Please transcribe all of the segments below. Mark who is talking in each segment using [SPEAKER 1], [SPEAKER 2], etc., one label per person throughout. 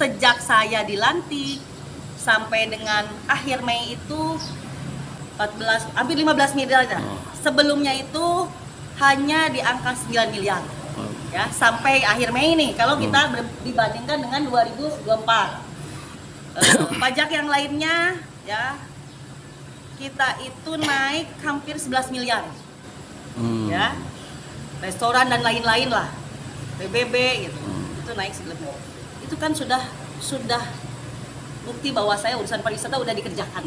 [SPEAKER 1] sejak saya dilantik sampai dengan akhir Mei itu 14, hampir 15 miliar ya. Sebelumnya itu hanya di angka 9 miliar. Ya, sampai akhir Mei nih kalau kita dibandingkan dengan 2024. Pajak yang lainnya ya kita itu naik hampir 11 miliar. Ya. Restoran dan lain-lain lah. PBB gitu. Itu naik 11 miliar. Itu kan sudah bukti bahwa saya urusan pariwisata udah dikerjakan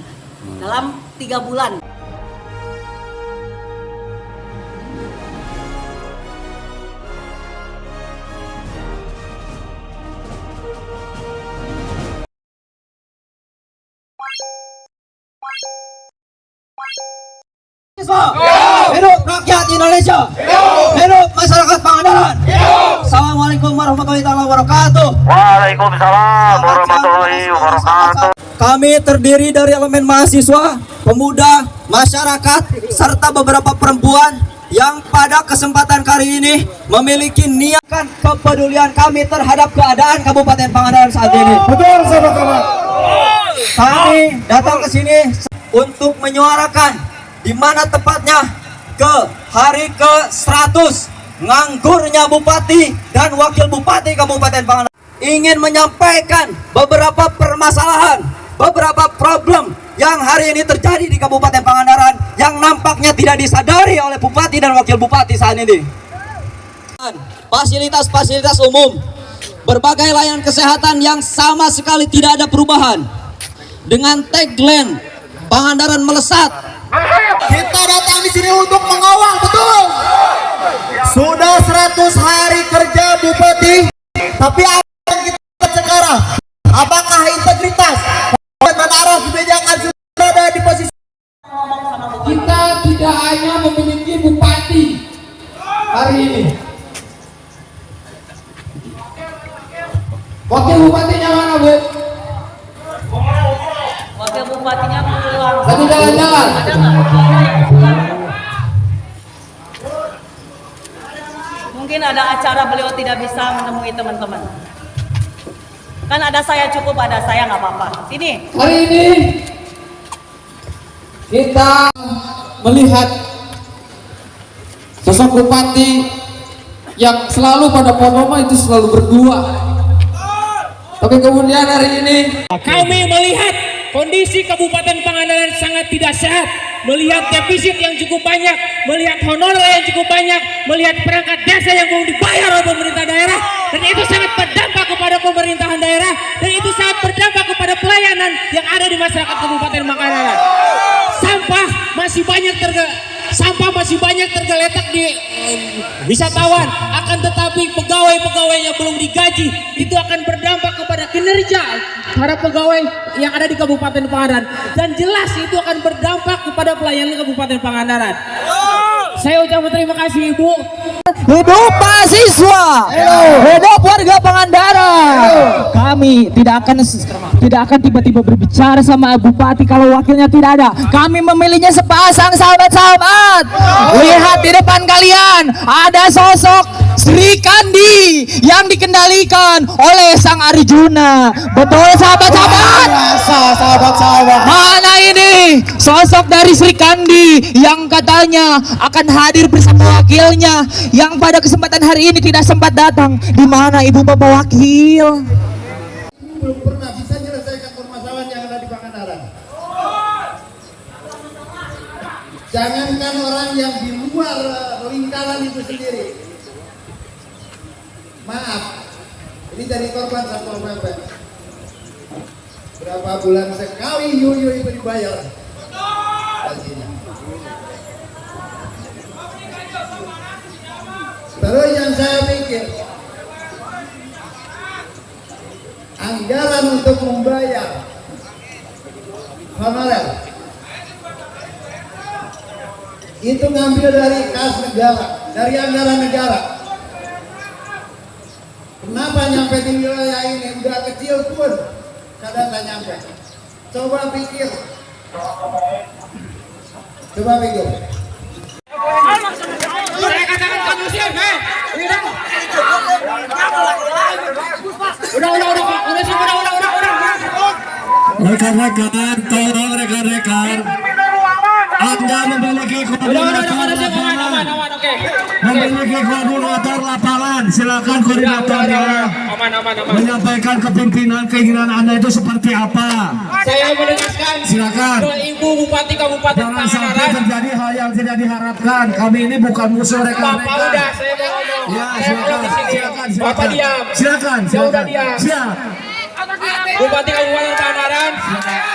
[SPEAKER 1] dalam 3 bulan.
[SPEAKER 2] Hidup rakyat Indonesia. Hidup masyarakat Pangandaran. Assalamualaikum warahmatullahi wabarakatuh.
[SPEAKER 3] Waalaikumsalam warahmatullahi wabarakatuh.
[SPEAKER 2] Kami terdiri dari elemen mahasiswa, pemuda, masyarakat, serta beberapa perempuan yang pada kesempatan kali ini memiliki niatan kepedulian kami terhadap keadaan Kabupaten Pangandaran saat ini.
[SPEAKER 4] Betul, sahabat-sahabat.
[SPEAKER 2] Kami datang ke sini untuk menyuarakan di mana tepatnya ke hari ke-100 nganggurnya Bupati dan Wakil Bupati Kabupaten Pangandaran. Ingin menyampaikan beberapa permasalahan, beberapa problem yang hari ini terjadi di Kabupaten Pangandaran yang nampaknya tidak disadari oleh Bupati dan Wakil Bupati saat ini. Fasilitas-fasilitas umum, berbagai layanan kesehatan yang sama sekali tidak ada perubahan. Dengan tagline Pangandaran melesat.
[SPEAKER 4] Kita datang di sini untuk mengawal, betul. Sudah 100 hari kerja Bupati, tapi apa yang kita sekarang? Apakah integritas dan arah kebijakan sudah ada di posisi?
[SPEAKER 5] Kita tidak hanya memiliki bupati hari ini. Wakil bupatinya mana, Bu?
[SPEAKER 1] Wakil bupatinya pulang.
[SPEAKER 5] Lagi jalan-jalan.
[SPEAKER 1] Ada nggak? Mungkin ada acara beliau tidak bisa menemui teman-teman. Kan ada saya cukup, ada saya nggak apa-apa. Sini.
[SPEAKER 5] Hari ini kita melihat sosok bupati yang selalu pada pokoknya itu selalu berdua. Tapi kemudian hari ini
[SPEAKER 6] kami melihat kondisi Kabupaten Pangandaran sangat tidak sehat, melihat defisit yang cukup banyak, melihat honorer yang cukup banyak, melihat perangkat desa yang belum dibayar oleh pemerintah daerah, dan itu sangat berdampak kepada pemerintahan daerah, dan itu sangat berdampak kepada pelayanan yang ada di masyarakat Kabupaten Pangandaran. Sampah masih banyak tergeletak di wisatawan, akan tetapi pegawai-pegawainya belum digaji. Itu akan berdampak kepada kinerja para pegawai yang ada di Kabupaten Pangandaran, dan jelas itu akan berdampak kepada pelayanan Kabupaten Pangandaran. Saya ucapkan terima kasih, Ibu.
[SPEAKER 2] Hidup mahasiswa, hidup warga Pangandaran. Kami tidak akan tiba-tiba berbicara sama bupati kalau wakilnya tidak ada. Kami memilihnya sepasang sahabat-sahabat. Lihat di depan kalian ada sosok Sri Kandi yang dikendalikan oleh Sang Arjuna. Betul sahabat-sahabat?
[SPEAKER 4] Sahabat-sahabat.
[SPEAKER 2] Mana ini sosok dari Sri Kandi yang katanya akan hadir bersama wakilnya yang pada kesempatan hari ini tidak sempat datang. Di mana Ibu Bapak Wakil?
[SPEAKER 4] Belum pernah bisa menyelesaikan permasalahan yang ada di Pangandaran. Jangankan orang yang di luar lingkaran itu sendiri. Maaf, ini jadi korban Satpol PP. Berapa bulan sekali yuyu itu dibayar? Gajinya. Terus yang saya pikir, anggaran untuk membayar honorer itu ngambil dari kas negara, dari anggaran negara. Kenapa nyampe di wilayah ini udah kecil pun kadang nggak nyampe? Coba pikir.
[SPEAKER 6] Saya katakan kondusif, udah sih,
[SPEAKER 7] Rekan-rekan, tolong rekan-rekan. Anda memiliki koordinator lapangan. Memiliki koordinator lapangan. Silakan koordinatornya menyampaikan ke pimpinan keinginan Anda itu seperti apa.
[SPEAKER 6] Saya menegaskan
[SPEAKER 7] Silakan.
[SPEAKER 6] ke Ibu Bupati Kabupaten
[SPEAKER 7] Jangan sampai
[SPEAKER 6] Pangandaran.
[SPEAKER 7] terjadi hal yang tidak diharapkan. Kami ini bukan musuh
[SPEAKER 6] Bapak
[SPEAKER 7] rekan-rekan.
[SPEAKER 6] udah, saya mau ngomong.
[SPEAKER 7] Ya,
[SPEAKER 6] Saya
[SPEAKER 7] silakan,
[SPEAKER 6] belum di sini.
[SPEAKER 7] silakan,
[SPEAKER 6] Bapak diam.
[SPEAKER 7] Silakan,
[SPEAKER 6] Saya udah
[SPEAKER 7] silakan.
[SPEAKER 6] diam.
[SPEAKER 7] Siap.
[SPEAKER 6] Bupati Kabupaten Pangandaran,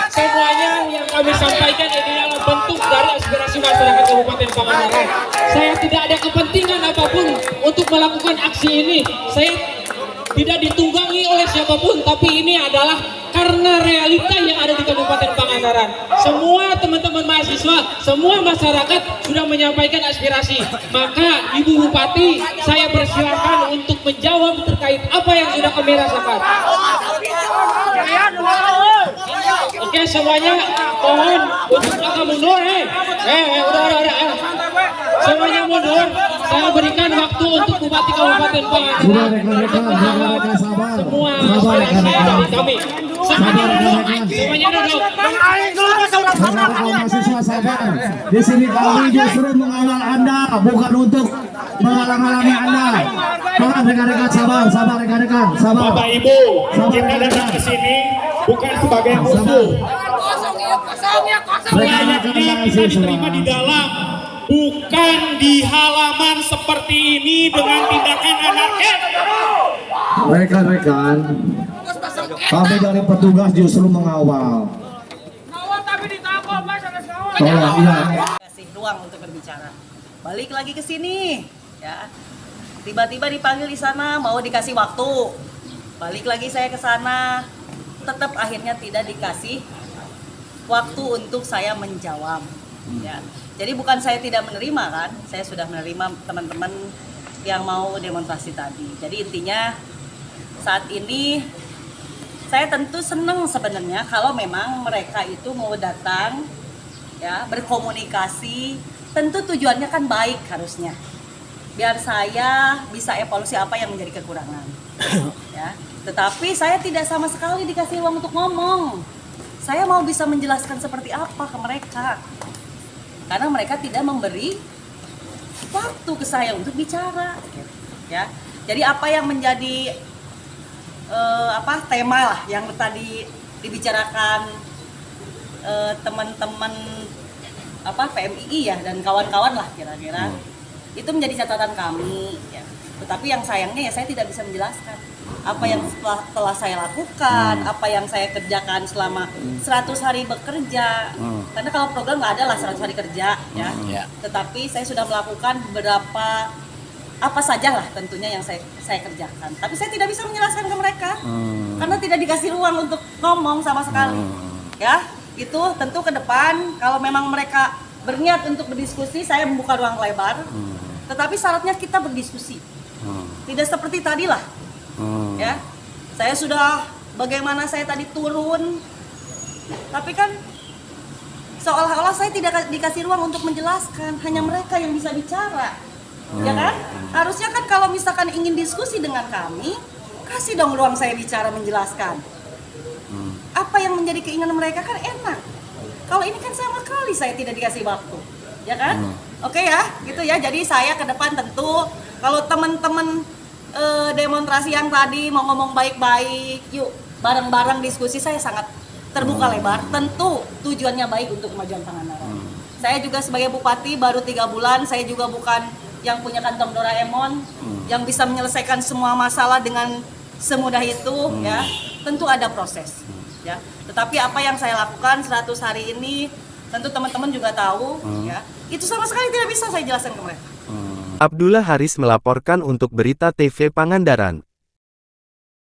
[SPEAKER 6] semuanya yang kami sampaikan ini adalah bentuk dari aspirasi masyarakat Kabupaten Pangandaran. Saya tidak ada kepentingan apapun untuk melakukan aksi ini. Saya tidak ditunggangi oleh siapapun, tapi ini adalah karena realita yang ada di Kabupaten Pangandaran. Semua teman-teman mahasiswa, semua masyarakat sudah menyampaikan aspirasi. Maka Ibu Bupati, saya persilakan untuk menjawab terkait apa yang sudah kami rasakan. Oke, semuanya mohon untuk agak mundur. Udah. Semuanya mundur. Saya berikan waktu untuk Bupati Kabupaten Pangandaran.
[SPEAKER 7] Sudah rekan-rekan, sabar.
[SPEAKER 6] Semua
[SPEAKER 7] Sabar rekan-rekan.
[SPEAKER 6] dari kami. Semuanya duduk.
[SPEAKER 7] Rekan-rekan mahasiswa sabar. Di sini kami justru mengawal Anda, bukan untuk menghalang-halangi Anda. Mohon rekan-rekan sabar rekan-rekan, sabar.
[SPEAKER 8] Bapak Ibu,
[SPEAKER 7] Sabar,
[SPEAKER 8] kita datang
[SPEAKER 7] rekan-rekan.
[SPEAKER 8] ke sini bukan sebagai musuh.
[SPEAKER 7] Rekan-rekan
[SPEAKER 8] Ini kita
[SPEAKER 7] mahasiswa.
[SPEAKER 8] diterima di dalam, bukan di halaman seperti ini dengan tindakan anarkis.
[SPEAKER 7] Rekan-rekan, kami dari petugas justru mengawal. Tolong, iya.
[SPEAKER 1] Kasih ruang untuk berbicara. Balik lagi ke sini, ya. Tiba-tiba dipanggil di sana, mau dikasih waktu. Balik lagi saya ke sana, tetap akhirnya tidak dikasih waktu untuk saya menjawab. Ya. Jadi bukan saya tidak menerima kan, saya sudah menerima teman-teman yang mau demonstrasi tadi. Jadi intinya saat ini saya tentu senang sebenarnya kalau memang mereka itu mau datang, ya, berkomunikasi. Tentu tujuannya kan baik harusnya, biar saya bisa evaluasi apa yang menjadi kekurangan. Ya, tetapi saya tidak sama sekali dikasih uang untuk ngomong. Saya mau bisa menjelaskan seperti apa ke mereka, karena mereka tidak memberi waktu ke saya untuk bicara. Ya, jadi apa yang menjadi tema lah yang tadi dibicarakan teman-teman PMII ya dan kawan-kawan lah kira-kira itu menjadi catatan kami ya. Tetapi yang sayangnya ya saya tidak bisa menjelaskan apa yang telah saya lakukan, apa yang saya kerjakan selama 100 hari bekerja. Karena kalau program nggak ada lah 100 hari kerja ya. Tetapi saya sudah melakukan beberapa apa saja lah tentunya yang saya kerjakan. Tapi saya tidak bisa menjelaskan ke mereka karena tidak dikasih ruang untuk ngomong sama sekali. Ya, itu tentu ke depan kalau memang mereka berniat untuk berdiskusi, saya membuka ruang lebar. Tetapi syaratnya kita berdiskusi. Tidak seperti tadi lah. Ya. Saya sudah bagaimana saya tadi turun. Tapi kan seolah-olah saya tidak dikasih ruang untuk menjelaskan, hanya mereka yang bisa bicara. Ya kan? Harusnya kan kalau misalkan ingin diskusi dengan kami, kasih dong ruang saya bicara menjelaskan. Apa yang menjadi keinginan mereka kan enak. Kalau ini kan sama sekali saya tidak dikasih waktu. Ya kan? Oke ya, gitu ya. Jadi saya ke depan tentu kalau teman-teman demonstrasi yang tadi mau ngomong baik-baik, yuk bareng-bareng diskusi, saya sangat terbuka lebar. Tentu tujuannya baik untuk kemajuan Pangandaran. Saya juga sebagai bupati baru 3 bulan, saya juga bukan yang punya kantong Doraemon, yang bisa menyelesaikan semua masalah dengan semudah itu, ya. Tentu ada proses, ya. Tetapi apa yang saya lakukan 100 hari ini, tentu teman-teman juga tahu, ya. Itu sama sekali tidak bisa saya jelaskan ke mereka.
[SPEAKER 9] Abdullah Haris melaporkan untuk Berita TV Pangandaran.